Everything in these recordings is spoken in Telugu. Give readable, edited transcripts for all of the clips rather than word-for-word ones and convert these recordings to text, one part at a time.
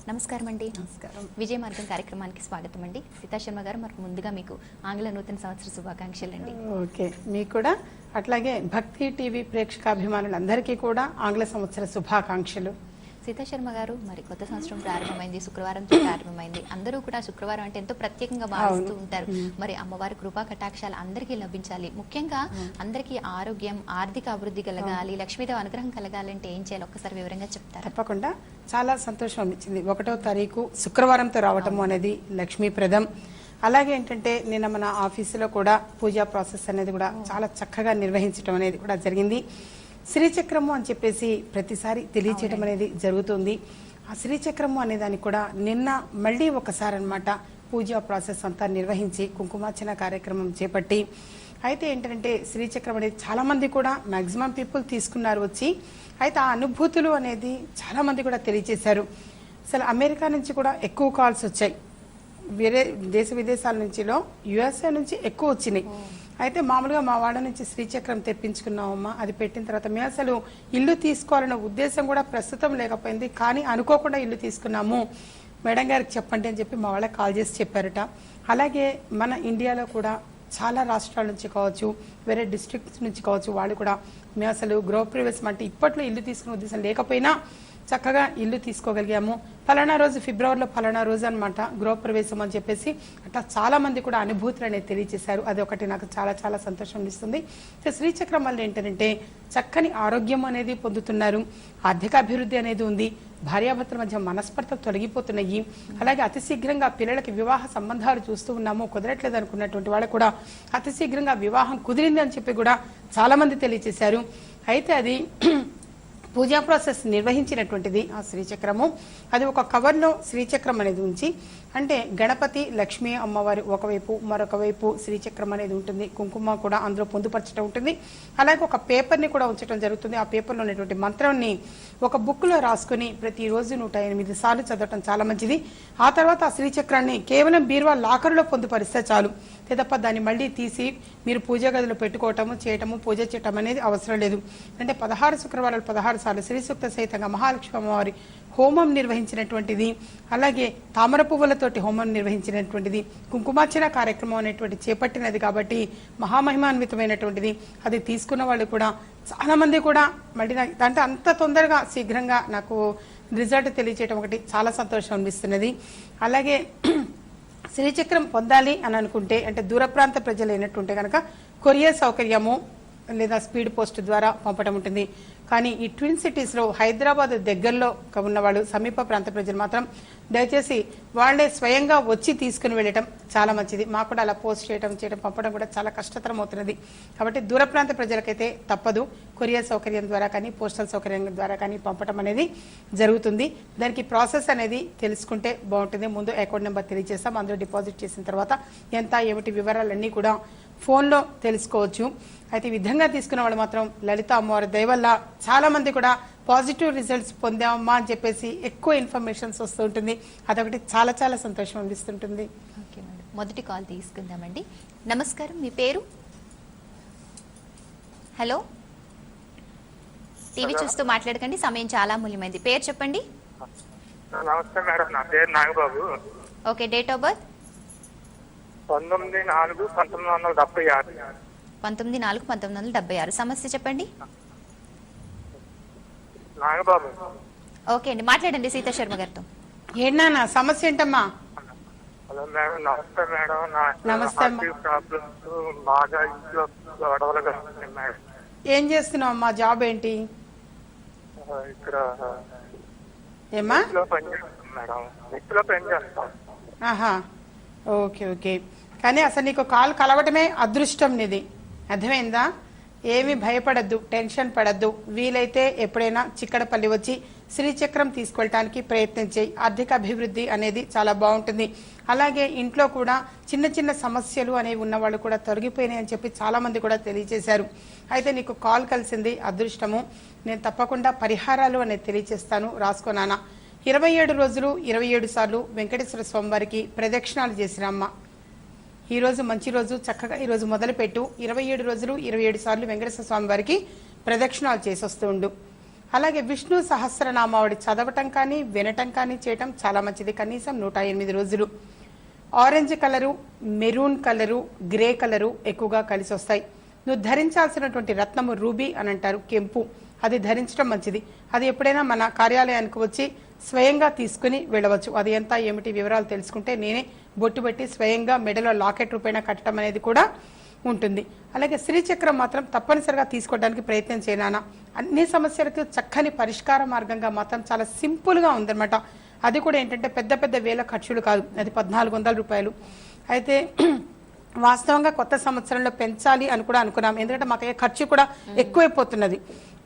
నమస్కారం అండి. నమస్కారం. విజయ మార్గం కార్యక్రమానికి స్వాగతం అండి. సీతా శర్మ గారు, మరి ముందుగా మీకు ఆంగ్ల నూతన సంవత్సర శుభాకాంక్షలు అండి. ఓకే, మీకు కూడా అట్లాగే భక్తి టీవీ ప్రేక్షకాభిమానులందరికీ కూడా ఆంగ్ల సంవత్సర శుభాకాంక్షలు. సీతా శర్మ గారు, మరి కొత్త సంవత్సరం ప్రారంభమైంది, శుక్రవారంతో ప్రారంభమైంది. అందరూ కూడా శుక్రవారం అంటే ఎంతో ప్రత్యేకంగా భావిస్తూ ఉంటారు. మరి అమ్మవారి కృపా కటాక్షాలు అందరికీ లభించాలి, ముఖ్యంగా అందరికీ ఆరోగ్యం, ఆర్థిక అభివృద్ధి కలగాలి, లక్ష్మీదేవి అనుగ్రహం కలగాలంటే ఏం చేయాలి ఒక్కసారి వివరంగా చెప్తారు? తప్పకుండా. చాలా సంతోషం అనిపించింది 1వ తారీఖు శుక్రవారంతో రావటము అనేది లక్ష్మీప్రదం. అలాగే ఏంటంటే నిన్న మన ఆఫీసులో కూడా పూజా ప్రాసెస్ అనేది కూడా చాలా చక్కగా నిర్వహించడం అనేది కూడా జరిగింది. శ్రీచక్రము అని చెప్పేసి ప్రతిసారి తెలియచేయడం అనేది జరుగుతుంది. ఆ శ్రీచక్రము అనే దానికి కూడా నిన్న మళ్ళీ ఒకసారి అన్నమాట పూజా ప్రాసెస్ అంతా నిర్వహించి కుంకుమార్చన కార్యక్రమం చేపట్టి, అయితే ఏంటంటే శ్రీచక్రం అనేది చాలా మంది కూడా మాక్సిమం పీపుల్ తీసుకున్నారు వచ్చి. అయితే ఆ అనుభూతులు అనేది చాలా మంది కూడా తెలియజేశారు. అసలు అమెరికా నుంచి కూడా ఎక్కువ కాల్స్ వచ్చాయి, వేరే దేశ విదేశాల నుంచిలో యుఎస్ఏ నుంచి ఎక్కువ వచ్చినాయి. అయితే మామూలుగా మా వాడ నుంచి శ్రీచక్రం తెప్పించుకున్నామమ్మా, అది పెట్టిన తర్వాత మేము అసలు ఇల్లు తీసుకోవాలన్న ఉద్దేశం కూడా ప్రస్తుతం లేకపోయింది, కానీ అనుకోకుండా ఇల్లు తీసుకున్నాము, మేడం గారికి చెప్పండి అని చెప్పి మా వాళ్ళకి కాల్ చేసి చెప్పారట. అలాగే మన ఇండియాలో కూడా చాలా రాష్ట్రాల నుంచి కావచ్చు, వేరే డిస్ట్రిక్ట్స్ నుంచి కావచ్చు, వాళ్ళు కూడా మేము అసలు గృహప్రవేశం అంటే ఇప్పట్లో ఇల్లు తీసుకునే ఉద్దేశం లేకపోయినా చక్కగా ఇల్లు తీసుకోగలిగాము. ఫలానా రోజు ఫిబ్రవరిలో ఫలానా రోజు అనమాట గృహప్రవేశం అని చెప్పేసి అట్లా చాలా మంది కూడా అనుభూతులు అనేది తెలియజేశారు. అది ఒకటి నాకు చాలా చాలా సంతోషం ఇస్తుంది. సో శ్రీచక్రం వల్ల ఏంటంటే చక్కని ఆరోగ్యం అనేది పొందుతున్నారు, ఆర్థిక అభివృద్ధి అనేది ఉంది, భార్యాభర్తల మధ్య మనస్పర్ధలు తొలగిపోతున్నాయి. అలాగే అతి శీఘ్రంగా పిల్లలకి వివాహ సంబంధాలు చూస్తూ ఉన్నాము, కుదరట్లేదు అనుకున్నటువంటి వాళ్ళకు కూడా అతి శీఘ్రంగా వివాహం కుదిరింది అని చెప్పి కూడా చాలా మంది తెలియజేశారు. అయితే అది పూజా ప్రాసెస్ నిర్వహించినటువంటిది ఆ శ్రీచక్రము. అది ఒక కవర్లో శ్రీచక్రం అనేది ఉంచి, అంటే గణపతి లక్ష్మీ అమ్మవారి ఒకవైపు, మరొక వైపు శ్రీచక్రం అనేది ఉంటుంది, కుంకుమ కూడా అందులో పొందుపరచడం ఉంటుంది. అలాగే ఒక పేపర్ని కూడా ఉంచడం జరుగుతుంది. ఆ పేపర్లో ఉన్నటువంటి మంత్రాన్ని ఒక బుక్లో రాసుకుని ప్రతిరోజు 108 సార్లు చదవటం చాలా మంచిది. ఆ తర్వాత ఆ శ్రీచక్రాన్ని కేవలం బీరువా లాకర్లో పొందుపరిస్తే చాలు, తప్ప దాన్ని మళ్ళీ తీసి మీరు పూజా గదిలో పెట్టుకోవటము, చేయటము, పూజ చేయటం అనేది అవసరం లేదు. అంటే 16 శుక్రవారాలు 16 సార్లు శ్రీ సూక్త సహితంగా మహాలక్ష్మి అమ్మవారి హోమం నిర్వహించినటువంటిది, అలాగే తామర పువ్వులతోటి హోమం నిర్వహించినటువంటిది, కుంకుమార్చన కార్యక్రమం అనేటువంటి చేపట్టినది కాబట్టి మహామహిమాన్వితమైనటువంటిది. అది తీసుకున్న వాళ్ళు కూడా చాలా మంది కూడా మళ్ళీ అంటే అంత తొందరగా శీఘ్రంగా నాకు రిజల్ట్ తెలియచేయటం ఒకటి చాలా సంతోషం అనిపిస్తున్నది. అలాగే శ్రీచక్రం పొందాలి అని అనుకుంటే, అంటే దూర ప్రాంత ప్రజలు అయినట్టుంటే కనుక కొరియర్ సౌకర్యము లేదా స్పీడ్ పోస్ట్ ద్వారా పంపడం ఉంటుంది. కానీ ఈ ట్విన్ సిటీస్లో హైదరాబాద్ దగ్గరలో ఉన్న వాళ్ళు, సమీప ప్రాంత ప్రజలు మాత్రం దయచేసి వాళ్లే స్వయంగా వచ్చి తీసుకుని వెళ్ళటం చాలా మంచిది. మాకు కూడా అలా పోస్ట్ చేయడం పంపడం కూడా చాలా కష్టతరం అవుతున్నది. కాబట్టి దూర ప్రాంత ప్రజలకైతే తప్పదు, కొరియర్ సౌకర్యం ద్వారా కానీ పోస్టల్ సౌకర్యం ద్వారా కానీ పంపడం అనేది జరుగుతుంది. దానికి ప్రాసెస్ అనేది తెలుసుకుంటే బాగుంటుంది. ముందు అకౌంట్ నెంబర్ తెలియజేస్తాం, అందులో డిపాజిట్ చేసిన తర్వాత ఎంత ఏమిటి వివరాలన్నీ కూడా ఫోన్లో తెలుసుకోవచ్చు. అయితే ఈ విధంగా తీసుకున్న వాళ్ళు మాత్రం లలిత అమ్మవారి దయ వల్ల చాలా మంది కూడా పాజిటివ్ రిజల్ట్స్ పొందామా అని చెప్పేసి ఎక్కువ ఇన్ఫర్మేషన్స్ వస్తూ ఉంటుంది. అదొకటి చాలా చాలా సంతోషం అనిపిస్తుంటుంది. ఓకే మేడం, మొదటి కాల్ తీసుకుందామండి. నమస్కారం, మీ పేరు? హలో, టీవీ చూస్తూ మాట్లాడకండి, సమయం చాలా మూల్యమైంది. పేరు చెప్పండి. నమస్తే మేడం, నా పేరు Nagababu. Okay, date of birth? 19/4/1976. 19/4/1976. సమస్య చెప్పండి. నాగబాబు. ఓకే అండి, మాట్లాడండి సీతా శర్మ గారితో. ఏంటన్నా సమస్య ఏంటమ్మా? హలో మేడం, నమస్తే మేడం. నమస్తే. ప్రాబ్లమ్స్ బాగా ఇంట్లో గొడవలుగా ఉన్నాయి మేడం. ఏం చేస్తున్నావు అమ్మా? జాబ్ ఏంటి? ఇక్కడ ఏమ్మా? ఇంట్లో పని చేస్తాం మేడం, ఇంట్లో పని చేస్తాం. ఆహా, ఓకే ఓకే. కానీ అసలు నీకు కాల్ కలవటమే అదృష్టం నీది, అర్థమైందా? ఏమీ భయపడద్దు, టెన్షన్ పడద్దు. వీలైతే ఎప్పుడైనా చిక్కడపల్లి వచ్చి శ్రీచక్రం తీసుకెళ్ళటానికి ప్రయత్నం చేయి. ఆర్థిక అభివృద్ధి అనేది చాలా బాగుంటుంది. అలాగే ఇంట్లో కూడా చిన్న చిన్న సమస్యలు అనేవి ఉన్నవాళ్ళు కూడా తొలగిపోయినాయి అని చెప్పి చాలా మంది కూడా తెలియజేశారు. అయితే నీకు కాల్ కలిసింది అదృష్టము. నేను తప్పకుండా పరిహారాలు అనేది తెలియజేస్తాను, రాసుకోనానా. 27 రోజులు 27 సార్లు వెంకటేశ్వర స్వామి వారికి ప్రదక్షిణాలు చేసిరమ్మ. ఈ రోజు మంచి రోజు, చక్కగా ఈ రోజు మొదలుపెట్టు. 27 రోజులు 27 సార్లు వెంకటేశ్వర స్వామి వారికి ప్రదక్షిణాలు చేసొస్తూ ఉండు. అలాగే విష్ణు సహస్రనామావళి చదవటం కానీ వినటం కానీ చేయటం చాలా మంచిది, కనీసం 108 రోజులు. Orange colour, maroon colour, grey colour ఎక్కువగా కలిసి వస్తాయి. నువ్వు ధరించాల్సినటువంటి రత్నము రూబీ అని అంటారు, కెంపు, అది ధరించడం మంచిది. అది ఎప్పుడైనా మన కార్యాలయానికి వచ్చి స్వయంగా తీసుకుని వెళ్ళవచ్చు. అది ఎంత ఏమిటి వివరాలు తెలుసుకుంటే నేనే బొట్టు పెట్టి స్వయంగా మెడలో లాకెట్ రూపేణ కట్టడం అనేది కూడా ఉంటుంది. అలాగే శ్రీచక్రం మాత్రం తప్పనిసరిగా తీసుకోవడానికి ప్రయత్నం చేయనా. అన్ని సమస్యలకు చక్కని పరిష్కార మార్గంగా మాత్రం చాలా సింపుల్గా ఉందన్నమాట. అది కూడా ఏంటంటే పెద్ద పెద్ద వేల ఖర్చులు కాదు, అది 1400 రూపాయలు. అయితే వాస్తవంగా కొత్త సంవత్సరంలో పెంచాలి అని కూడా అనుకున్నాం, ఎందుకంటే మాకు ఖర్చు కూడా ఎక్కువైపోతున్నది.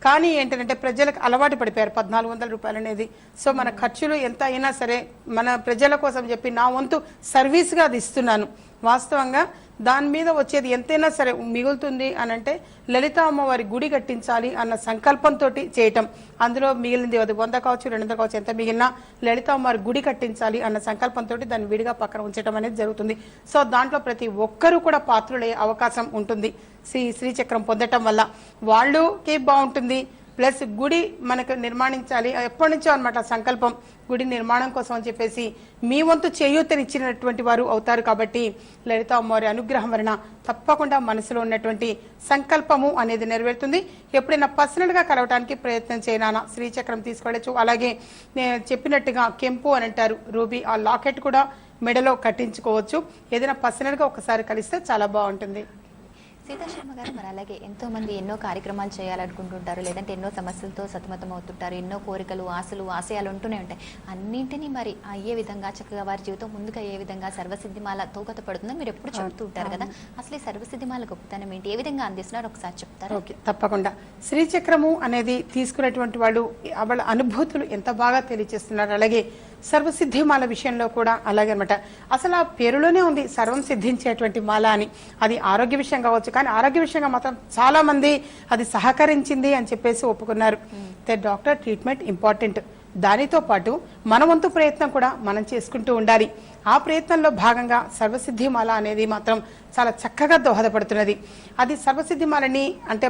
కానీ ఏంటంటే ప్రజలకు అలవాటు పడిపోయారు 1400 రూపాయలు అనేది. సో మన ఖర్చులు ఎంత అయినా సరే మన ప్రజల కోసం చెప్పి నా వంతు సర్వీస్గా అది ఇస్తున్నాను. వాస్తవంగా దాని మీద వచ్చేది ఎంతైనా సరే మిగులుతుంది అని అంటే లలితా అమ్మవారి గుడి కట్టించాలి అన్న సంకల్పంతో చేయటం. అందులో మిగిలింది అది 100 కావచ్చు 200 కావచ్చు, ఎంత మిగిలినా లలితా అమ్మవారి గుడి కట్టించాలి అన్న సంకల్పంతో దాన్ని విడిగా పక్కన ఉంచడం అనేది జరుగుతుంది. సో దాంట్లో ప్రతి ఒక్కరూ కూడా పాత్రులయ్యే అవకాశం ఉంటుంది శ్రీచక్రం పొందటం వల్ల. వాళ్ళకి బాగుంటుంది, ప్లస్ గుడి మనకు నిర్మాణించాలి ఎప్పటి నుంచో అనమాట సంకల్పం, గుడి నిర్మాణం కోసం అని చెప్పేసి మీ వంతు చేయూతనిచ్చినటువంటి వారు అవుతారు. కాబట్టి లలితా అమ్మవారి అనుగ్రహం వలన తప్పకుండా మనసులో ఉన్నటువంటి సంకల్పము అనేది నెరవేరుతుంది. ఎప్పుడైనా పర్సనల్గా కలవటానికి ప్రయత్నం చేయనా శ్రీచక్రం తీసుకెళ్ళచ్చు. అలాగే నేను చెప్పినట్టుగా కెంపు అని అంటారు రూబీ, ఆ లాకెట్ కూడా మెడలో కట్టించుకోవచ్చు. ఏదైనా పర్సనల్గా ఒకసారి కలిస్తే చాలా బాగుంటుంది. సీతా శర్మ గారు, మరి అలాగే ఎంతో మంది ఎన్నో కార్యక్రమాలు చేయాలనుకుంటుంటారు, లేదంటే ఎన్నో సమస్యలతో సతమతం అవుతుంటారు, ఎన్నో కోరికలు ఆశలు ఆశయాలు ఉంటూనే ఉంటాయి. అన్నింటినీ మరి అయ్యే విధంగా చక్కగా వారి జీవితం ముందుకు అయ్యే విధంగా సర్వసిద్ధిమాల తోకత పడుతుందని మీరు ఎప్పుడు చెప్తూ ఉంటారు కదా. అసలు ఈ సర్వసిద్ధిమాల గొప్పతనం ఏంటి, ఏ విధంగా అందిస్తున్నారు ఒకసారి చెప్తారు? ఓకే, తప్పకుండా. శ్రీచక్రము అనేది తీసుకున్నటువంటి వాళ్ళు వాళ్ళ అనుభూతులు ఎంత బాగా తెలియజేస్తున్నారు. అలాగే సర్వసిద్ధి మాల విషయంలో కూడా అలాగే అనమాట. అసలు ఆ పేరులోనే ఉంది సర్వం సిద్ధించేటువంటి మాల అని. అది ఆరోగ్య విషయం కావచ్చు, కానీ ఆరోగ్య విషయంగా మాత్రం చాలా మంది అది సహకరించింది అని చెప్పేసి ఒప్పుకున్నారు. డాక్టర్ ట్రీట్మెంట్ ఇంపార్టెంట్, దానితో పాటు మన వంతు ప్రయత్నం కూడా మనం చేసుకుంటూ ఉండాలి. ఆ ప్రయత్నంలో భాగంగా సర్వసిద్ధి మాల అనేది మాత్రం చాలా చక్కగా దోహదపడుతున్నది. అది సర్వసిద్ధి మాలని అంటే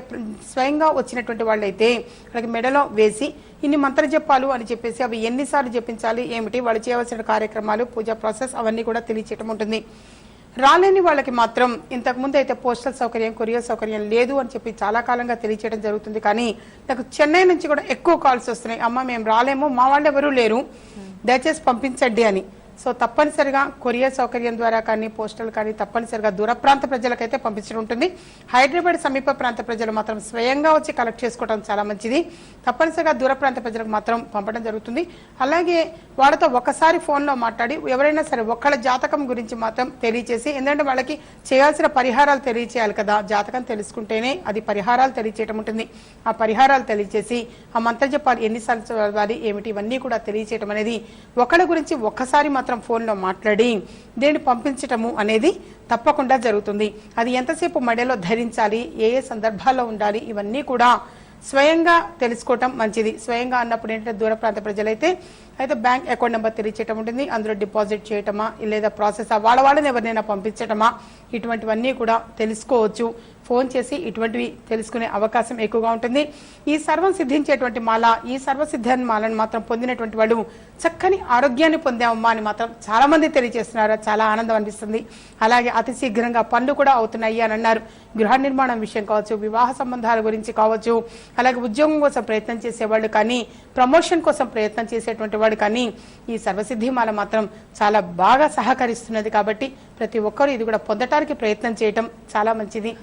స్వయంగా వచ్చినటువంటి వాళ్ళైతే వాళ్ళకి మెడలో వేసి ఇన్ని మంత్ర జపాలు అని చెప్పేసి అవి ఎన్నిసార్లు జపించాలి ఏమిటి, వాళ్ళు చేయవలసిన కార్యక్రమాలు పూజా ప్రాసెస్ అవన్నీ కూడా తెలియచేయటం ఉంటుంది. రాలేని వాళ్ళకి మాత్రం ఇంతకుముందు అయితే పోస్టల్ సౌకర్యం కొరియర్ సౌకర్యం లేదు అని చెప్పి చాలా కాలంగా తెలియచేయడం జరుగుతుంది. కానీ నాకు చెన్నై నుంచి కూడా ఎక్కువ కాల్స్ వస్తున్నాయి, అమ్మ మేము రాలేము, మా వాళ్ళు ఎవరూ లేరు, దయచేసి పంపించండి అని. సో తప్పనిసరిగా కొరియర్ సౌకర్యం ద్వారా కానీ పోస్టల్ కానీ తప్పనిసరిగా దూర ప్రాంత ప్రజలకైతే పంపించడం ఉంటుంది. హైదరాబాద్ సమీప ప్రాంత ప్రజలు మాత్రం స్వయంగా వచ్చి కలెక్ట్ చేసుకోవడం చాలా మంచిది. తప్పనిసరిగా దూర ప్రాంత ప్రజలకు మాత్రం పంపడం జరుగుతుంది. అలాగే వాళ్ళతో ఒకసారి ఫోన్లో మాట్లాడి ఎవరైనా సరే ఒక్కళ్ళ జాతకం గురించి మాత్రం తెలియచేసి, ఎందుకంటే వాళ్ళకి చేయాల్సిన పరిహారాలు తెలియచేయాలి కదా, జాతకం తెలుసుకుంటేనే అది పరిహారాలు తెలియచేయటం ఉంటుంది. ఆ పరిహారాలు తెలియచేసి ఆ మంత్ర జపాలు ఎన్నిసార్లు చదవాలి ఏమిటి ఇవన్నీ కూడా తెలియచేయటం అనేది ఒకళ్ళ గురించి ఒక్కసారి మాత్రం ఫోన్లో మాట్లాడి దీన్ని పంపించటము అనేది తప్పకుండా జరుగుతుంది. అది ఎంతసేపు మెడలో ధరించాలి, ఏ ఏ సందర్భాల్లో ఉండాలి, ఇవన్నీ కూడా స్వయంగా తెలుసుకోవటం మంచిది. స్వయంగా అన్నప్పుడు ఏంటంటే దూర ప్రాంత ప్రజలైతే బ్యాంక్ అకౌంట్ నెంబర్ తెలియచేయటం ఉంటుంది, అందులో డిపాజిట్ చేయటమా లేదా ప్రాసెస్ వాళ్ళని ఎవరినైనా పంపించటమా ఇటువంటివన్నీ కూడా తెలుసుకోవచ్చు. ఫోన్ చేసి ఇటువంటివి తెలుసుకునే అవకాశం ఎక్కువగా ఉంటుంది. ఈ సర్వం సిద్ధించేటువంటి మాల, ఈ సర్వసిద్ధాన్ని మాలను మాత్రం పొందినటువంటి వాళ్ళు చక్కని ఆరోగ్యాన్ని పొందామమ్మా అని మాత్రం చాలా మంది తెలియజేస్తున్నారు. చాలా ఆనందం అనిపిస్తుంది. అలాగే అతి శీఘ్రంగా పనులు కూడా అవుతున్నాయి అని అన్నారు. గృహ నిర్మాణం విషయం కావచ్చు, వివాహ సంబంధాల గురించి కావచ్చు, అలాగే ఉద్యోగం కోసం ప్రయత్నం చేసేవాళ్ళు కానీ ప్రమోషన్ కోసం ప్రయత్నం చేసేటువంటి వాడు కానీ ఈ సర్వసిద్ధి మాల మాత్రం చాలా బాగా సహకరిస్తున్నది. కాబట్టి ప్రతి ఒక్కరూ ఇది కూడా పొందటానికి ప్రయత్నం చేయటం చాలా మంచిది.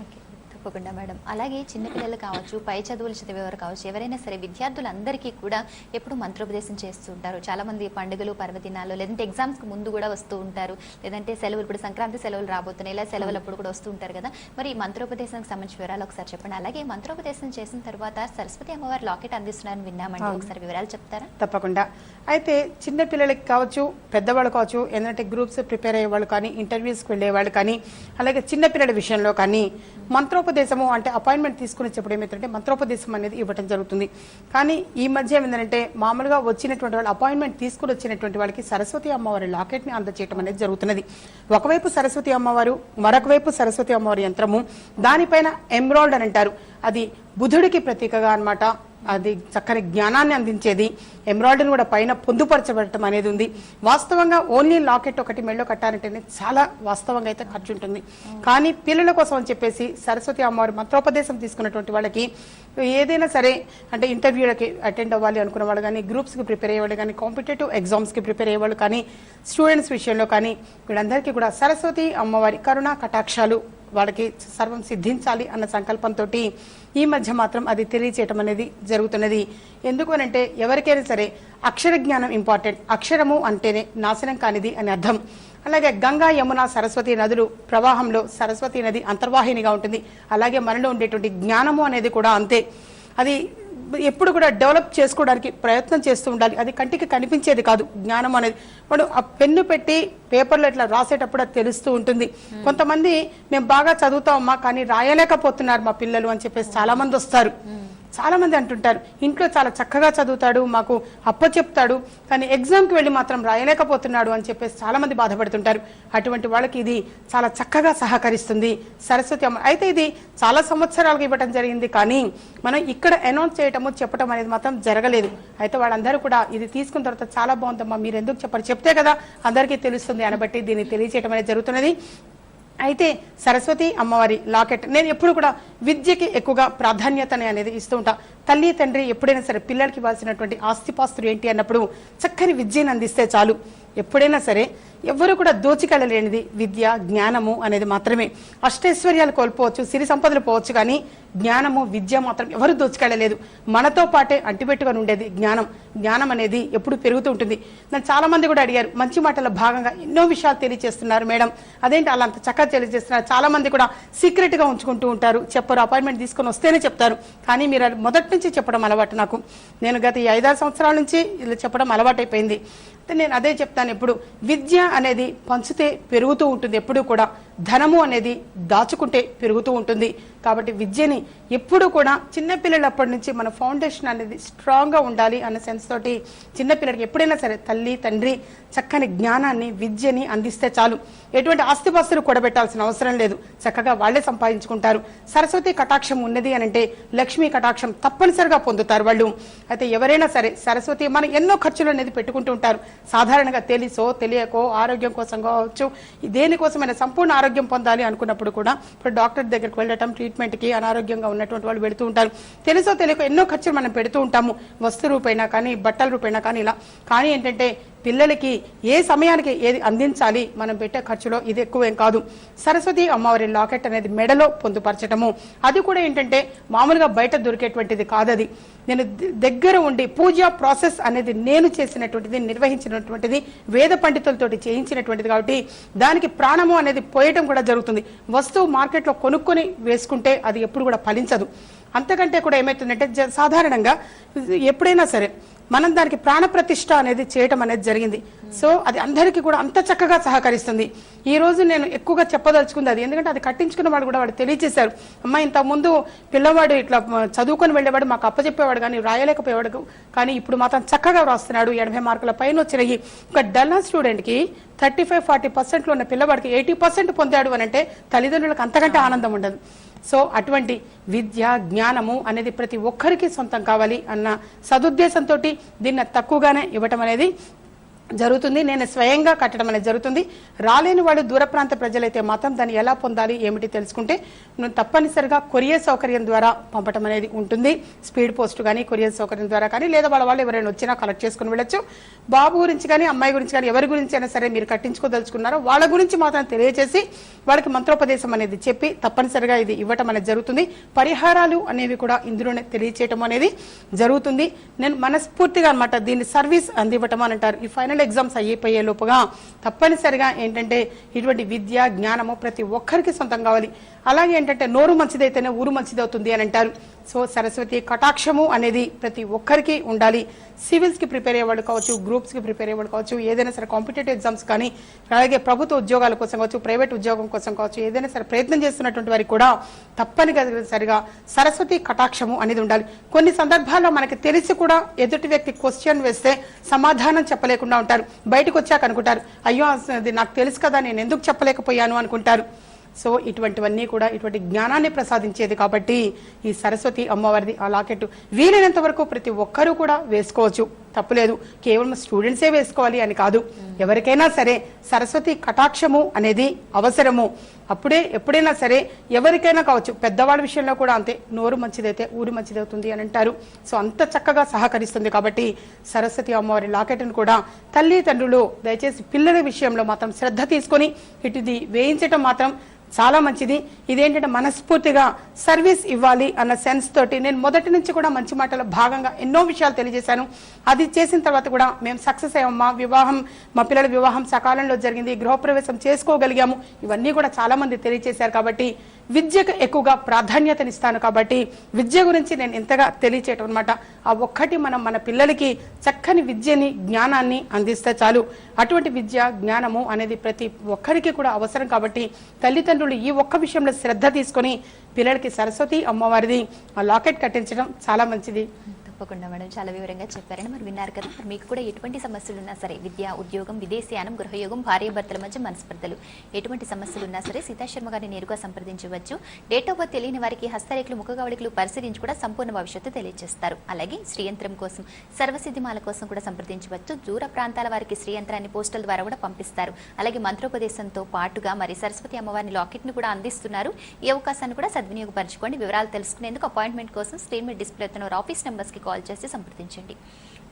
తప్పకుండా మేడం. అలాగే చిన్నపిల్లలు కావచ్చు, పై చదువులు చదివేవారు కావచ్చు, ఎవరైనా సరే విద్యార్థులందరికీ కూడా ఎప్పుడు మంత్రోపదేశం చేస్తూ ఉంటారు. చాలా మంది పండుగలు పర్వదినాలు లేదంటే ఎగ్జామ్స్ కి ముందు కూడా వస్తూ ఉంటారు, లేదంటే సెలవులు, ఇప్పుడు సంక్రాంతి సెలవులు రాబోతున్నాయి, ఇలా సెలవులప్పుడు కూడా వస్తూ ఉంటారు కదా. మరి మంత్రోపదేశానికి సంబంధించిన వివరాలు ఒకసారి చెప్పండి. అలాగే మంత్రోపదేశం చేసిన తర్వాత సరస్వతి అమ్మవారి లాకెట్ అందిస్తున్నారని విన్నామండి, ఒకసారి వివరాలు చెప్తారా? తప్పకుండా. అయితే చిన్న పిల్లలకి కావచ్చు, పెద్దవాళ్ళు కావచ్చు, ఏంటంటే గ్రూప్స్ ప్రిపేర్ అయ్యే వాళ్ళు కానీ, ఇంటర్వ్యూస్కి వెళ్ళే వాళ్ళు కానీ, అలాగే చిన్నపిల్లల విషయంలో కానీ మంత్రోపదేశము అంటే అపాయింట్మెంట్ తీసుకునేటప్పుడు ఏమైతుందంటే మంత్రోపదేశం అనేది ఇవ్వడం జరుగుతుంది. కానీ ఈ మధ్య ఏంటంటే మామూలుగా వచ్చినటువంటి వాళ్ళు అపాయింట్మెంట్ తీసుకుని వచ్చినటువంటి వాళ్ళకి సరస్వతి అమ్మవారి లాకెట్ని అందచేయటం అనేది జరుగుతున్నది. ఒకవైపు సరస్వతి అమ్మవారు, మరొక వైపు సరస్వతి అమ్మవారి యంత్రము, దానిపైన ఎమ్రాల్డ్ అని అంటారు, అది బుధుడికి ప్రతీకగా అన్నమాట. అది చక్కని జ్ఞానాన్ని అందించేది, ఎంబ్రాయిడరీ కూడా పైన పొందుపరచబడటం అనేది ఉంది. వాస్తవంగా ఓన్లీ లాకెట్ ఒకటి మెళ్ళో కట్టాలంటేనే చాలా వాస్తవంగా అయితే ఖర్చు ఉంటుంది. కానీ పిల్లల కోసం అని చెప్పేసి సరస్వతి అమ్మవారి మంత్రోపదేశం తీసుకున్నటువంటి వాళ్ళకి ఏదైనా సరే అంటే ఇంటర్వ్యూలకి అటెండ్ అవ్వాలి అనుకున్న వాళ్ళు కానీ, గ్రూప్స్కి ప్రిపేర్ అయ్యేవాళ్ళు కానీ, కాంపిటేటివ్ ఎగ్జామ్స్కి ప్రిపేర్ అయ్యేవాళ్ళు కానీ, స్టూడెంట్స్ విషయంలో కానీ వీళ్ళందరికీ కూడా సరస్వతి అమ్మవారి కరుణా కటాక్షాలు వాళ్ళకి సర్వం సిద్ధించాలి అన్న సంకల్పంతో ఈ మధ్య మాత్రం అది తెలియచేయటం అనేది జరుగుతున్నది. ఎందుకు అనంటే ఎవరికైనా సరే అక్షర జ్ఞానం ఇంపార్టెంట్. అక్షరము అంటేనే నాశనం కానిది అని అర్థం. అలాగే గంగా, యమున, సరస్వతి నదులు ప్రవాహంలో సరస్వతి నది అంతర్వాహినిగా ఉంటుంది. అలాగే మనలో ఉండేటువంటి జ్ఞానము అనేది కూడా అంతే. అది ఎప్పుడు కూడా డెవలప్ చేసుకోవడానికి ప్రయత్నం చేస్తూ ఉండాలి. అది కంటికి కనిపించేది కాదు జ్ఞానం అనేది. వాడు ఆ పెన్ను పెట్టి పేపర్లో ఇట్లా రాసేటప్పుడు అది తెలుస్తూ ఉంటుంది. కొంతమంది మేము బాగా చదువుతామమ్మా కానీ రాయలేకపోతున్నారు మా పిల్లలు అని చెప్పేసి చాలా మంది వస్తారు. చాలా మంది అంటుంటారు ఇంట్లో చాలా చక్కగా చదువుతాడు, మాకు అప్పచెప్తాడు, కానీ ఎగ్జామ్కి వెళ్ళి మాత్రం రాయలేకపోతున్నాడు అని చెప్పేసి చాలా మంది బాధపడుతుంటారు. అటువంటి వాళ్ళకి ఇది చాలా చక్కగా సహకరిస్తుంది సరస్వతి అమ్మ. అయితే ఇది చాలా సంవత్సరాలుగా ఇవ్వటం జరిగింది, కానీ మనం ఇక్కడ అనౌన్స్ చేయటము చెప్పటం అనేది మాత్రం జరగలేదు. అయితే వాళ్ళందరూ కూడా ఇది తీసుకున్న తర్వాత చాలా బాగుందమ్మా, మీరు ఎందుకు చెప్పారు, చెప్తే కదా అందరికీ తెలుస్తుంది అనబట్టి దీన్ని తెలియజేయటం అనేది జరుగుతున్నది. అయితే సరస్వతి అమ్మవారి లాకెట్ నేను ఎప్పుడు కూడా విద్యకి ఎక్కువగా ప్రాధాన్యతని అనేది ఇస్తూ ఉంటా. తల్లి తండ్రి ఎప్పుడైనా సరే పిల్లలకి ఇవ్వాల్సినటువంటి ఆస్తిపాస్తులు ఏంటి అన్నప్పుడు చక్కని విద్యను అందిస్తే చాలు. ఎప్పుడైనా సరే ఎవరు కూడా దోచికెళ్ళలేనిది విద్య, జ్ఞానము అనేది మాత్రమే. అష్టైశ్వర్యాలు కోల్పోవచ్చు, సిరి సంపదలు పోవచ్చు, కానీ జ్ఞానము, విద్య మాత్రం ఎవరు దోచికెళ్ళలేదు. మనతో పాటే అంటిపెట్టుకొని ఉండేది జ్ఞానం. జ్ఞానం అనేది ఎప్పుడు పెరుగుతూ ఉంటుంది. నన్ను చాలా మంది కూడా అడిగారు, మంచి మాటల భాగంగా ఎన్నో విషయాలు తెలియజేస్తున్నారు మేడం, అదేంటి అలా అంత చక్కగా తెలియజేస్తున్నారు. చాలా మంది కూడా సీక్రెట్ గా ఉంచుకుంటూ ఉంటారు, చెప్పరు, అపాయింట్మెంట్ తీసుకొని వస్తేనే చెప్తారు. కానీ మీరు అది మొదటి నుంచి చెప్పడం అలవాటు నాకు. నేను గత 5-6 సంవత్సరాల నుంచి ఇలా చెప్పడం అలవాటైపోయింది. నేను అదే చెప్తాను, ఎప్పుడు విద్య అనేది పంచితే పెరుగుతూ ఉంటుంది. ఎప్పుడు కూడా ధనము అనేది దాచుకుంటే పెరుగుతూ ఉంటుంది. కాబట్టి విద్యని ఎప్పుడు కూడా చిన్నపిల్లలప్పటి నుంచి మన ఫౌండేషన్ అనేది స్ట్రాంగ్ గా ఉండాలి అన్న సెన్స్ తోటి చిన్నపిల్లలకి ఎప్పుడైనా సరే తల్లి తండ్రి చక్కని జ్ఞానాన్ని, విద్యని అందిస్తే చాలు. ఎటువంటి ఆస్తిపాస్తులు కూడబెట్టాల్సిన అవసరం లేదు, చక్కగా వాళ్లే సంపాదించుకుంటారు. సరస్వతి కటాక్షం ఉన్నది అని అంటే లక్ష్మీ కటాక్షం తప్పనిసరిగా పొందుతారు వాళ్ళు. అయితే ఎవరైనా సరే సరస్వతి మనం ఎన్నో ఖర్చులు అనేది పెట్టుకుంటూ ఉంటారు. సాధారణంగా తెలుసో తెలియకో ఆరోగ్యం కోసం కావచ్చు, దేనికోసమైనా సంపూర్ణ ఆరోగ్యం పొందాలి అనుకున్నప్పుడు కూడా ఇప్పుడు డాక్టర్ దగ్గరికి వెళ్ళటం, ట్రీట్మెంట్ కి అనారోగ్యంగా ఉన్నటువంటి వాళ్ళు పెడుతూ ఉంటారు. తెలుసో తెలియకో ఎన్నో ఖర్చులు మనం పెడుతూ ఉంటాము, వస్తు రూపైనా కానీ, బట్టల రూపైనా కానీ ఇలా. కానీ ఏంటంటే పిల్లలకి ఏ సమయానికి ఏది అందించాలి, మనం పెట్టే ఖర్చులో ఇది ఎక్కువేం కాదు. సరస్వతి అమ్మవారి లాకెట్ అనేది మెడలో పొందుపరచటము, అది కూడా ఏంటంటే మామూలుగా బయట దొరికేటువంటిది కాదు. అది నేను దగ్గర ఉండి పూజా ప్రాసెస్ అనేది నేను చేసినటువంటిది, నిర్వహించినటువంటిది, వేద పండితులతోటి చేయించినటువంటిది. కాబట్టి దానికి ప్రాణము అనేది పోయటం కూడా జరుగుతుంది. వస్తువు మార్కెట్లో కొనుక్కొని వేసుకుంటే అది ఎప్పుడు కూడా ఫలించదు. అంతకంటే కూడా ఏమవుతుందంటే సాధారణంగా ఎప్పుడైనా సరే మనం దానికి ప్రాణప్రతిష్ఠ అనేది చేయటం అనేది జరిగింది. సో అది అందరికీ కూడా అంత చక్కగా సహకరిస్తుంది. ఈ రోజు నేను ఎక్కువగా చెప్పదలుచుకుంది అది, ఎందుకంటే అది కట్టించుకున్న వాడు కూడా వాడు తెలియజేశారు, అమ్మ ఇంత ముందు పిల్లవాడు ఇట్లా చదువుకొని వెళ్ళేవాడు, మాకు అప్పచెప్పేవాడు కానీ రాయలేకపోయేవాడు, కానీ ఇప్పుడు మాత్రం చక్కగా రాస్తున్నాడు, 80 మార్కుల పైన వచ్చినాయి. ఒక డల్ స్టూడెంట్ కి 35-40% ఉన్న పిల్లవాడికి 80% పొందాడు అని అంటే తల్లిదండ్రులకు అంతకంటే ఆనందం ఉండదు. సో అటువంటి విద్య, జ్ఞానము అనేది ప్రతి ఒక్కరికి సొంతం కావాలి అన్న సదుద్దేశంతో దీన్ని తక్కువగానే ఇవ్వటం అనేది జరుగుతుంది. నేను స్వయంగా కట్టడం అనేది జరుగుతుంది. రాలేని వాడు దూర ప్రాంత ప్రజలైతే మాత్రం దాన్ని ఎలా పొందాలి ఏమిటి తెలుసుకుంటే తప్పనిసరిగా కొరియర్ సౌకర్యం ద్వారా పంపటం అనేది ఉంటుంది. స్పీడ్ పోస్ట్ కానీ కొరియర్ సౌకర్యం ద్వారా కానీ, లేదా వాళ్ళు ఎవరైనా వచ్చినా కలెక్ట్ చేసుకుని వెళ్ళొచ్చు. బాబు గురించి కానీ అమ్మాయి గురించి కానీ ఎవరి గురించి అయినా సరే మీరు కట్టించుకోదలుచుకున్నారో వాళ్ళ గురించి మాత్రం తెలియజేసి వాళ్ళకి మంత్రోపదేశం అనేది చెప్పి తప్పనిసరిగా ఇది ఇవ్వటం అనేది జరుగుతుంది. పరిహారాలు అనేవి కూడా ఇందులోనే తెలియచేయటం అనేది జరుగుతుంది. నేను మనస్ఫూర్తిగా అనమాట దీన్ని సర్వీస్ అందివ్వటం అని అంటారు. ఈ ఫైనల్ ఎగ్జామ్స్ అయిపోయే లోపుగా తప్పనిసరిగా ఏంటంటే ఇటువంటి విద్య, జ్ఞానము ప్రతి ఒక్కరికి సొంతం కావాలి. అలాగే ఏంటంటే నోరు మంచిదైతేనే ఊరు మంచిది అవుతుంది అని అంటారు. సో సరస్వతి కటాక్షము అనేది ప్రతి ఒక్కరికి ఉండాలి. సివిల్స్ కి ప్రిపేర్ అయ్యేవాళ్ళు కావచ్చు, గ్రూప్స్ కి ప్రిపేర్ అయ్యేవాళ్ళు కావచ్చు, ఏదైనా సరే కాంపిటేటివ్ ఎగ్జామ్స్ కానీ, అలాగే ప్రభుత్వ ఉద్యోగాల కోసం కావచ్చు, ప్రైవేట్ ఉద్యోగం కోసం కావచ్చు, ఏదైనా సరే ప్రయత్నం చేస్తున్నటువంటి వారికి కూడా తప్పనిసరిగా సరస్వతి కటాక్షము అనేది ఉండాలి. కొన్ని సందర్భాల్లో మనకి తెలిసి కూడా ఎదుటి వ్యక్తి క్వశ్చన్ వేస్తే సమాధానం చెప్పలేకుండా ఉంటారు. బయటకు వచ్చాక అనుకుంటారు, అయ్యో అది నాకు తెలుసు కదా, నేను ఎందుకు చెప్పలేకపోయాను అనుకుంటారు. సో ఇటువంటివన్నీ కూడా ఇటువంటి జ్ఞానాన్ని ప్రసాదించేది కాబట్టి ఈ సరస్వతి అమ్మవారిది ఆ లాకెట్ వీలైనంత వరకు ప్రతి ఒక్కరూ కూడా వేసుకోవచ్చు, తప్పులేదు. కేవలం స్టూడెంట్సే వేసుకోవాలి అని కాదు, ఎవరికైనా సరే సరస్వతి కటాక్షము అనేది అవసరము. అప్పుడే ఎప్పుడైనా సరే ఎవరికైనా కావచ్చు, పెద్దవాళ్ళ విషయంలో కూడా అంతే, నోరు మంచిదైతే ఊరు మంచిదవుతుంది అని అంటారు. సో అంత చక్కగా సహకరిస్తుంది కాబట్టి సరస్వతి అమ్మవారి లాకెట్ను కూడా తల్లిదండ్రులు దయచేసి పిల్లల విషయంలో మాత్రం శ్రద్ధ తీసుకొని ఇటుది వేయించటం మాత్రం చాలా మంచిది. ఇదేంటంటే మనస్ఫూర్తిగా సర్వీస్ ఇవ్వాలి అన్న సెన్స్ తోటి నేను మొదటి నుంచి కూడా మంచి మాటల భాగంగా ఎన్నో విషయాలు తెలియజేశాను. అది చేసిన తర్వాత కూడా మేము సక్సెస్ అయ్యాము. మా పిల్లల వివాహం సకాలంలో జరిగింది, గృహప్రవేశం చేసుకోగలిగాము. ఇవన్నీ కూడా చాలా మంది తెలియజేశారు. కాబట్టి విద్యకు ఎక్కువగా ప్రాధాన్యతనిస్తాను. కాబట్టి విద్య గురించి నేను ఎంతగా తెలియచేయటం అనమాట. ఆ ఒక్కటి మనం మన పిల్లలకి చక్కని విద్యని జ్ఞానాన్ని అందిస్తే చాలు. అటువంటి విద్య జ్ఞానము అనేది ప్రతి ఒక్కరికి కూడా అవసరం. కాబట్టి తల్లిదండ్రులు ఈ ఒక్క విషయంలో శ్రద్ధ తీసుకొని పిల్లలకి సరస్వతి అమ్మవారిది ఆ లాకెట్ కట్టించడం చాలా మంచిది. తప్పకుండా మేడం, చాలా వివరంగా చెప్పారని మరి విన్నారు కదా. మరి మీకు కూడా ఎటువంటి సమస్యలు ఉన్నా సరే, విద్య, ఉద్యోగం, విదేశీయానం, గృహయోగం, భార్యాభర్తల మధ్య మనస్పర్ధలు, ఎటువంటి సమస్యలు ఉన్నా సరే సీతాశర్మ గారిని నేరుగా సంప్రదించవచ్చు. డేట్ ఆఫ్ బర్త్ తెలియని వారికి హస్తరేఖలు, ముఖగవళికలు పరిశీలించి కూడా సంపూర్ణ భవిష్యత్తు తెలియజేస్తారు. అలాగే శ్రీయంత్రం కోసం, సర్వసిద్ధిమాల కోసం కూడా సంప్రదించవచ్చు. దూర ప్రాంతాల వారికి శ్రీయంత్రాన్ని పోస్టల్ ద్వారా కూడా పంపిస్తారు. అలాగే మంత్రోపదేశంతో పాటుగా మరి సరస్వతి అమ్మవారిని లాకెట్ ను కూడా అందిస్తున్నారు. ఈ అవకాశాన్ని కూడా సద్వినియోగపరచుకోండి. వివరాలు తెలుసుకునేందుకు అపాయింట్మెంట్ కోసం స్క్రీన్ మీద డిస్ప్లే అవుతున్న ఆఫీస్ నెంబర్స్ కి కాల్ చేసి సంప్రదించండి.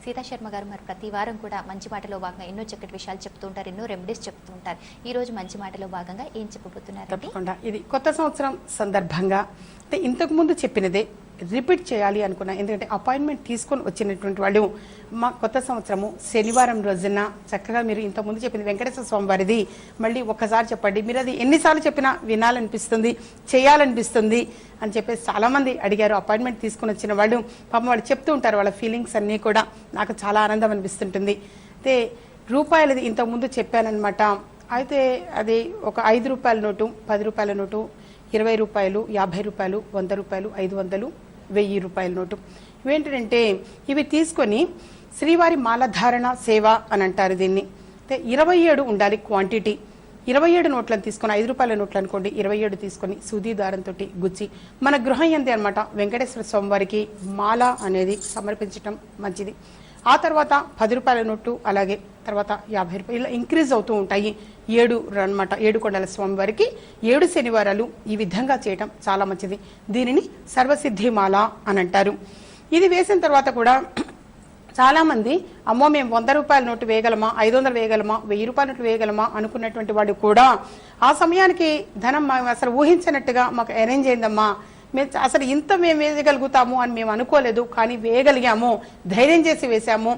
సీతాశర్మ గారు మరి ప్రతి వారం కూడా మంచి మాటలో భాగంగా ఎన్నో చక్కటి విషయాలు చెప్తూ ఉంటారు, ఎన్నో రెమెడీస్ చెప్తూ ఉంటారు. ఈ రోజు మంచి మాటలో భాగంగా ఏం చెప్పబోతున్నారు? తప్పకుండా ఇది కొత్త సంవత్సరం సందర్భంగా అంటే ఇంతకు ముందు చెప్పినదే రిపీట్ చేయాలి అనుకున్నా. ఎందుకంటే అపాయింట్మెంట్ తీసుకొని వచ్చినటువంటి వాళ్ళు మా కొత్త సంవత్సరము శనివారం రోజున చక్కగా మీరు ఇంతకుముందు చెప్పింది వెంకటేశ్వర స్వామి వారిది మళ్ళీ ఒక్కసారి చెప్పండి. మీరు అది ఎన్నిసార్లు చెప్పినా వినాలనిపిస్తుంది, చేయాలనిపిస్తుంది అని చెప్పేసి చాలామంది అడిగారు. అపాయింట్మెంట్ తీసుకుని వచ్చిన వాళ్ళు పాపం వాళ్ళు చెప్తూ ఉంటారు వాళ్ళ ఫీలింగ్స్ అన్నీ కూడా. నాకు చాలా ఆనందం అనిపిస్తుంటుంది. అయితే రూపాయలది ఇంతకుముందు చెప్పానమాట. అయితే అది ఒక 5 రూపాయల నోటు, 10 రూపాయల నోటు, 20 రూపాయలు, 50 రూపాయలు, 100 రూపాయలు, 500, 1000 రూపాయల నోటు. ఇవేంటంటే ఇవి తీసుకొని శ్రీవారి మాలధారణ సేవ అని అంటారు దీన్ని. అయితే 27 ఉండాలి క్వాంటిటీ. 27 నోట్లను తీసుకొని 5 రూపాయల నోట్లు అనుకోండి, 27 తీసుకొని సూది దారంతో గుచ్చి మన గృహం ఎందే అనమాట వెంకటేశ్వర స్వామి వారికి మాల అనేది సమర్పించటం మంచిది. ఆ తర్వాత 10 రూపాయల నోటు, అలాగే తర్వాత 50 రూపాయలు, ఇలా ఇంక్రీజ్ అవుతూ ఉంటాయి. 7 అనమాట. 7 కొండల స్వామి వారికి 7 శనివారాలు ఈ విధంగా చేయటం చాలా మంచిది. దీనిని సర్వసిద్ధి మాల అని అంటారు. ఇది వేసిన తర్వాత కూడా చాలా మంది అమ్మో మేము 100 రూపాయల నోటు వేయగలమా, 500 వేయగలమా, 1000 రూపాయల నోటు వేయగలమా అనుకున్నటువంటి వాళ్ళు కూడా ఆ సమయానికి ధనం అసలు ఊహించినట్టుగా మాకు అరేంజ్ అయిందమ్మా, మేము అసలు ఇంత మేము వేయగలుగుతాము అని మేము అనుకోలేదు, కానీ వేయగలిగాము, ధైర్యం చేసి వేసాము,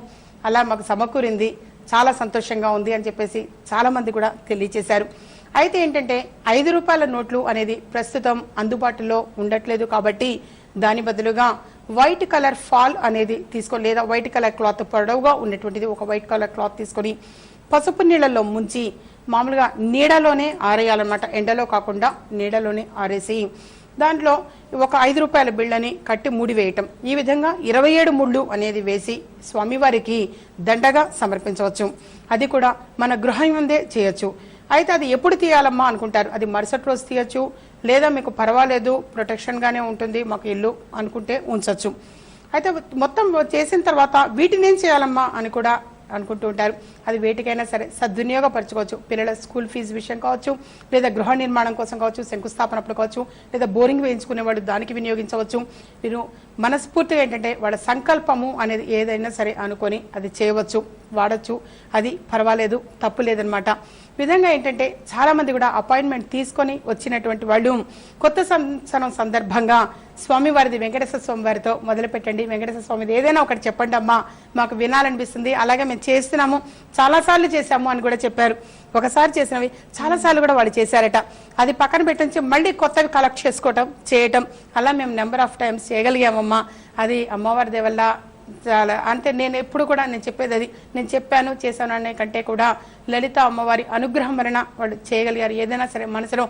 అలా మాకు సమకూరింది, చాలా సంతోషంగా ఉంది అని చెప్పేసి చాలా మంది కూడా తెలియచేశారు. అయితే ఏంటంటే 5 రూపాయల నోట్లు అనేది ప్రస్తుతం అందుబాటులో ఉండట్లేదు. కాబట్టి దాని బదులుగా వైట్ కలర్ ఫాల్ అనేది తీసుకొని, లేదా వైట్ కలర్ క్లాత్ పొడవుగా ఉన్నటువంటిది ఒక వైట్ కలర్ క్లాత్ తీసుకొని పసుపు నీళ్ళల్లో ముంచి మామూలుగా నీడలోనే ఆరేయాలన్నమాట. ఎండలో కాకుండా నీడలోనే ఆరేసి దాంట్లో ఒక 5 రూపాయల బిళ్ళని కట్టి ముడి వేయటం. ఈ విధంగా 27 ముళ్ళు అనేది వేసి స్వామివారికి దండగా సమర్పించవచ్చు. అది కూడా మన గృహం ముందే చేయొచ్చు. అయితే అది ఎప్పుడు తీయాలమ్మా అనుకుంటారు. అది మరుసటి రోజు తీయచ్చు, లేదా మీకు పర్వాలేదు ప్రొటెక్షన్గానే ఉంటుంది మాకు ఇల్లు అనుకుంటే ఉంచవచ్చు. అయితే మొత్తం చేసిన తర్వాత వీటిని ఏం చేయాలమ్మా అని కూడా అనుకుంటూ ఉంటారు. అది వేటికైనా సరే సద్వినియోగపరచుకోవచ్చు. పిల్లల స్కూల్ ఫీజు విషయం కావచ్చు, లేదా గృహ నిర్మాణం కోసం కావచ్చు, శంకుస్థాపనప్పుడు కావచ్చు, లేదా బోరింగ్ వేయించుకునేవాడు దానికి వినియోగించవచ్చు. మీరు మనస్ఫూర్తిగా ఏంటంటే వాళ్ళ సంకల్పము అనేది ఏదైనా సరే అనుకొని అది చేయవచ్చు, వాడచ్చు. అది పర్వాలేదు, తప్పు లేదనమాట. విధంగా ఏంటంటే చాలా మంది కూడా అపాయింట్మెంట్ తీసుకొని వచ్చినటువంటి వాళ్ళు కొత్త సంవత్సరం సందర్భంగా స్వామివారిది వెంకటేశ్వర స్వామి వారితో మొదలు పెట్టండి. వెంకటేశ్వర స్వామిది ఏదైనా ఒకటి చెప్పండి అమ్మా, మాకు వినాలనిపిస్తుంది, అలాగే మేము చేస్తున్నాము, చాలాసార్లు చేశాము అని కూడా చెప్పారు. ఒకసారి చేసినవి చాలాసార్లు కూడా వాళ్ళు చేశారట. అది పక్కన పెట్టించి మళ్ళీ కొత్తవి కలెక్ట్ చేసుకోవటం, చేయటం, అలా మేము నెంబర్ ఆఫ్ టైమ్స్ చేయగలిగామమ్మా. అది అమ్మవారి వల్ల చాలా అంటే నేను ఎప్పుడు కూడా నేను చెప్పేది అది, నేను చెప్పాను చేశాను అనే కంటే కూడా లలిత అమ్మవారి అనుగ్రహం వలన వాళ్ళు చేయగలిగారు. ఏదైనా సరే మనసులో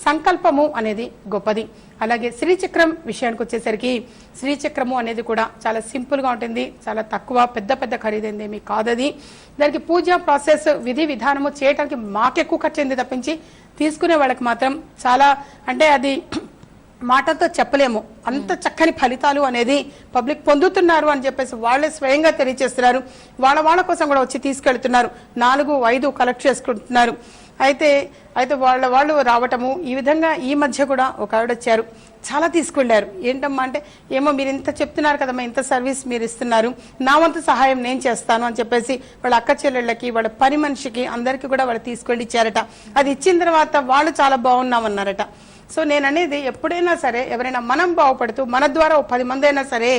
సంకల్పము అనేది గొప్పది. అలాగే శ్రీచక్రం విషయానికి వచ్చేసరికి శ్రీచక్రము అనేది కూడా చాలా సింపుల్గా ఉంటుంది, చాలా తక్కువ, పెద్ద పెద్ద ఖరీదైంది ఏమీ కాదది. దానికి పూజా ప్రాసెస్ విధి విధానము చేయడానికి మాకెక్కువ ఖర్చు అయింది తప్పించి తీసుకునే వాళ్ళకి మాత్రం చాలా అంటే అది మాటలతో చెప్పలేము, అంత చక్కని ఫలితాలు అనేది పబ్లిక్ పొందుతున్నారు అని చెప్పేసి వాళ్ళే స్వయంగా తెలియజేస్తున్నారు. వాళ్ళ కోసం కూడా వచ్చి తీసుకెళ్తున్నారు, 4-5 కలెక్ట్ చేసుకుంటున్నారు. అయితే వాళ్ళు రావటము ఈ విధంగా ఈ మధ్య కూడా ఒక ఆవిడ వచ్చారు, చాలా తీసుకెళ్లారు. ఏంటమ్మా అంటే, ఏమో మీరు ఇంత చెప్తున్నారు కదమ్మా, ఇంత సర్వీస్ మీరు ఇస్తున్నారు, నా వంతు సహాయం నేను చేస్తాను అని చెప్పేసి వాళ్ళ అక్క చెల్లెళ్ళకి, వాళ్ళ పని మనిషికి అందరికీ కూడా వాళ్ళు తీసుకెళ్ళి ఇచ్చారట. అది ఇచ్చిన తర్వాత వాళ్ళు చాలా బాగున్నామన్నారట. సో నేను అనేది ఎప్పుడైనా సరే ఎవరైనా మనం బాగుపడుతూ మన ద్వారా 10 మంది అయినా సరే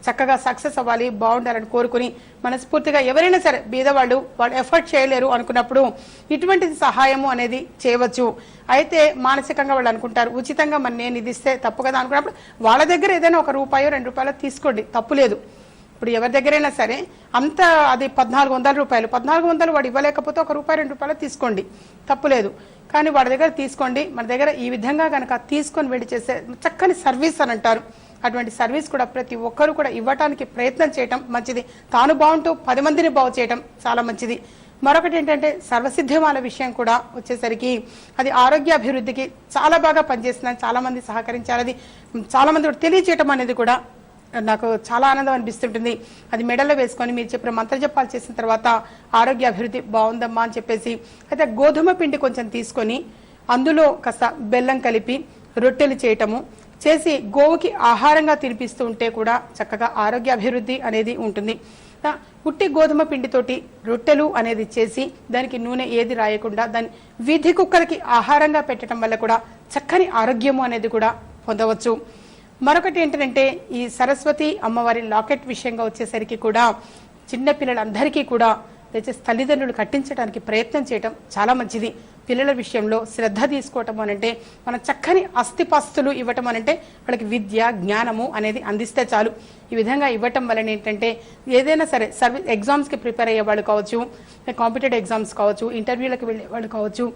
చక్కగా సక్సెస్ అవ్వాలి, బాగుండాలని కోరుకుని మనస్ఫూర్తిగా ఎవరైనా సరే బీదవాళ్ళు వాళ్ళు ఎఫర్ట్ చేయలేరు అనుకున్నప్పుడు ఇటువంటి సహాయము అనేది చేయవచ్చు. అయితే మానసికంగా వాళ్ళు అనుకుంటారు ఉచితంగా మరి నేను ఇది ఇస్తే తప్పు కదా అనుకున్నప్పుడు వాళ్ళ దగ్గర ఏదైనా ₹1-2 తీసుకోండి, తప్పు లేదు. ఇప్పుడు ఎవరి దగ్గరైనా సరే అంత అది ₹1400 వాడు ఇవ్వలేకపోతే ₹1-2 తీసుకోండి, తప్పులేదు. కానీ వాడి దగ్గర తీసుకోండి, మన దగ్గర ఈ విధంగా కనుక తీసుకొని వెళ్ళి చేసే చక్కని సర్వీస్ అని అంటారు. అటువంటి సర్వీస్ కూడా ప్రతి ఒక్కరు కూడా ఇవ్వటానికి ప్రయత్నం చేయటం మంచిది. తాను బాగుంటూ 10 మందిని బాగు చేయటం చాలా మంచిది. మరొకటి ఏంటంటే సర్వసిద్ధమాల విషయం కూడా వచ్చేసరికి అది ఆరోగ్యాభివృద్ధికి చాలా బాగా పనిచేస్తుందని చాలా మంది సహకరించారు. అది చాలా మంది కూడా తెలియచేయటం అనేది కూడా నాకు చాలా ఆనందం అనిపిస్తుంటుంది. అది మెడల్లో వేసుకొని మీరు చెప్పిన మంత్రజపాలు చేసిన తర్వాత ఆరోగ్య అభివృద్ధి బాగుందమ్మా అని చెప్పేసి, అయితే గోధుమ పిండి కొంచెం తీసుకొని అందులో కాస్త బెల్లం కలిపి రొట్టెలు చేయటము చేసి గోవుకి ఆహారంగా తినిపిస్తూ ఉంటే కూడా చక్కగా ఆరోగ్య అభివృద్ధి అనేది ఉంటుంది. పుట్టి గోధుమ పిండితోటి రొట్టెలు అనేది చేసి దానికి నూనె ఏది రాయకుండా దాన్ని వీధి కుక్కలకి ఆహారంగా పెట్టడం వల్ల కూడా చక్కని ఆరోగ్యము అనేది కూడా పొందవచ్చు. మరొకటి ఏంటంటే ఈ సరస్వతి అమ్మవారి లాకెట్ విషయంగా వచ్చేసరికి కూడా చిన్నపిల్లలందరికీ కూడా దయచేసి తల్లిదండ్రులు కట్టించడానికి ప్రయత్నం చేయటం చాలా మంచిది. పిల్లల విషయంలో శ్రద్ధ తీసుకోవటం అనంటే మన చక్కని ఆస్తిపాస్తులు ఇవ్వటం అనంటే వాళ్ళకి విద్య జ్ఞానము అనేది అందిస్తే చాలు. ఈ విధంగా ఇవ్వటం వలన ఏంటంటే ఏదైనా సరే సర్వీస్ ఎగ్జామ్స్కి ప్రిపేర్ అయ్యే వాళ్ళు కావచ్చు, కాంపిటేటివ్ ఎగ్జామ్స్ కావచ్చు, ఇంటర్వ్యూలకు వెళ్ళే వాళ్ళు కావచ్చు,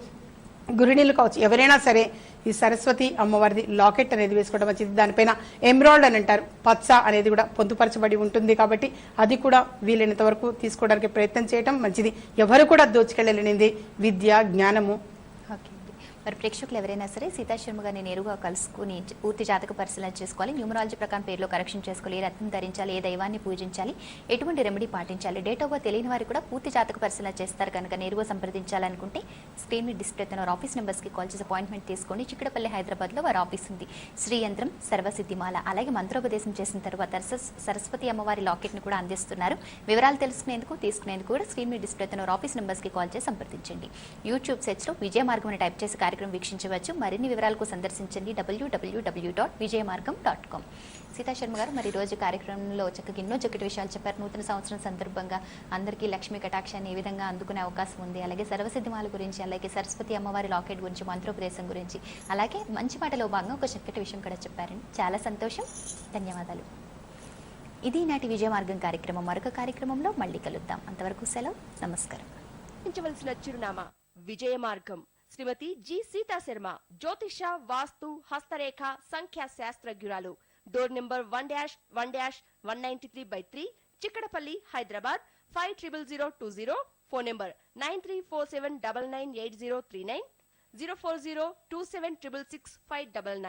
గృహిణీలు కావచ్చు, ఎవరైనా సరే ఈ సరస్వతి అమ్మవారిది లాకెట్ అనేది వేసుకోవడం మంచిది. దానిపైన ఎమ్రాయిడ్ అని అంటారు, పచ్చ అనేది కూడా పొందుపరచబడి ఉంటుంది కాబట్టి అది కూడా వీలైనంత వరకు తీసుకోవడానికి ప్రయత్నం చేయడం మంచిది. ఎవరు కూడా దోచుకెళ్ళలేనిది విద్య జ్ఞానము. ఓకే, మరి ప్రేక్షకులు ఎవరైనా సరే సీతా శర్మ గారిని నేరుగా కలుసుకుని పూర్తి జాతక పరిశీలన చేసుకోవాలి, న్యూమరాలజీ ప్రకారం పేరులో కరెక్షన్ చేసుకోవాలి, ఏ రత్నం ధరించాలి, ఏ దైవాన్ని పూజించాలి, ఎటువంటి రెమెడీ పాటించాలి, డేట్ ఆఫ్ బర్త్ తెలియని వారికి కూడా పూర్తి జాతక పరిశీలన చేస్తారు కనుక నేరుగా సంప్రదించాలనుకుంటే స్క్రీన్ మీద డిస్ప్లే అవుతున్న ఆఫీస్ నెంబర్స్కి కాల్ చేసి అపాయింట్మెంట్ తీసుకోండి. చిక్కడపల్లి హైదరాబాద్లో వారి ఆఫీస్ ఉంది. శ్రీయంత్రం, సర్వసిద్ధిమాల, అలాగే మంత్రోపదేశం చేసిన తర్వాత సరస్వతి అమ్మవారి లాకెట్ని కూడా అందిస్తున్నారు. వివరాలు తీసుకునేందుకు కూడా స్క్రీన్ మీద డిస్ప్లే అవుతున్న ఆఫీస్ నెంబర్స్కి కాల్ చేసి సంప్రదించండి. యూట్యూబ్ సెర్చ్లో విజయ మార్గం అని టైప్ చేసి వీక్షించవచ్చు. మరిన్ని వివరాలకు సందర్శించండి www.vijaymargam.com. సీతా శర్మ గారు, మరి రోజు కార్యక్రమంలో చక్కగా ఎన్నో చక్కటి విషయాలు చెప్పారు. నూతన సంవత్సరం సందర్భంగా అందరికీ లక్ష్మీ కటాక్షాన్ని ఏ విధంగా అందుకునే అవకాశం ఉంది, అలాగే సర్వసిద్ధిమాల గురించి, అలాగే సరస్వతి అమ్మవారి లాకెట్ గురించి, మంత్రోపదేశం గురించి, అలాగే మంచి మాటలో భాగంగా ఒక చక్కటి విషయం కూడా చెప్పారండి. చాలా సంతోషం, ధన్యవాదాలు. ఇది నాటి విజయ మార్గం కార్యక్రమం. మరొక కార్యక్రమంలో మళ్ళీ కలుద్దాం. అంతవరకు సెలవు, నమస్కారం. చిరునామా విజయ మార్గం, శ్రీమతి జి సీతా శర్మ, జ్యోతిష, వాస్తు, హస్తరేఖ, సంఖ్యా శాస్త్రజ్ఞురాలు. Door number 1-1-193/3, Chikkadpally, Hyderabad 500020. Phone number 9347998039, 04027666599.